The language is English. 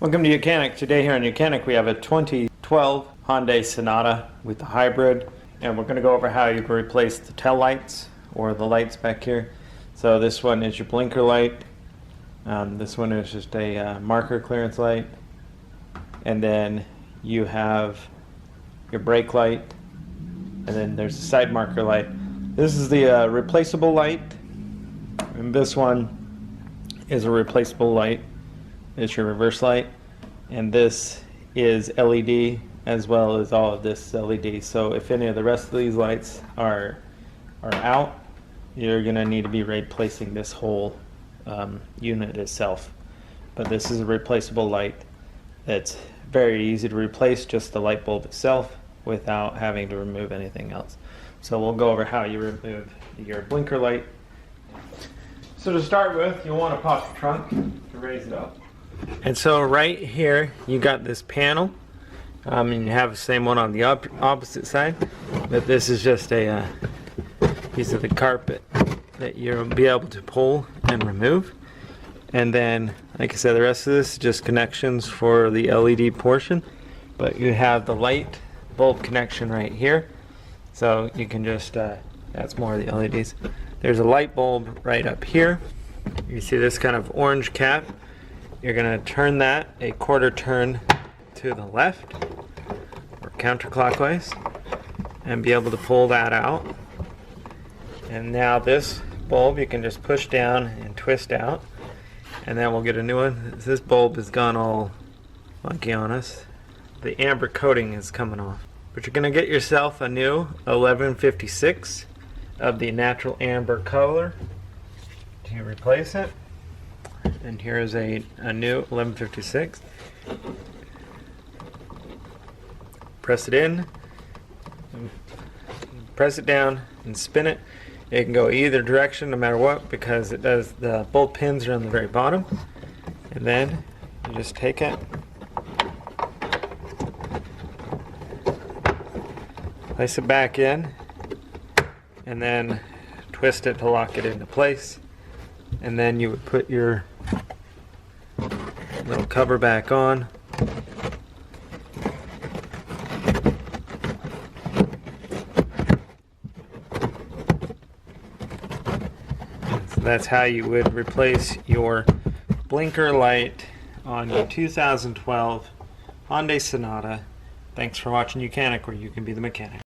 Welcome to YOUCANIC. Today here on YOUCANIC we have a 2012 Hyundai Sonata with the hybrid, and we're going to go over how you can replace the tail lights or the lights back here. So this one is your blinker light, this one is just a marker clearance light, and then you have your brake light, and then there's a side marker light. This is the replaceable light, and this one is a replaceable light. It's your reverse light, and this is LED as well as all of this LED. So if any of the rest of these lights are out, you're going to need to be replacing this whole unit itself. But this is a replaceable light that's very easy to replace, just the light bulb itself, without having to remove anything else. So we'll go over how you remove your blinker light. So to start with, you'll want to pop the trunk to raise it up. And so right here you got this panel, and you have the same one on the opposite side, but this is just a piece of the carpet that you'll be able to pull and remove. And then, like I said, the rest of this is just connections for the LED portion, but you have the light bulb connection right here, so you can just that's more of the LEDs. There's a light bulb right up here. You see this kind of orange cap. You're going to turn that a quarter turn to the left or counterclockwise and be able to pull that out. And now this bulb you can just push down and twist out, and then we'll get a new one. This bulb has gone all funky on us. The amber coating is coming off. But you're going to get yourself a new 1156 of the natural amber color to replace it. And here is a new 1156. Press it in, press it down, and spin it. It can go either direction no matter what, because it does, the both pins are on the very bottom. And then you just take it, place it back in, and then twist it to lock it into place. And then you would put your little cover back on. So that's how you would replace your blinker light on your 2012 Hyundai Sonata. Thanks for watching YOUCANIC, where you can be the mechanic.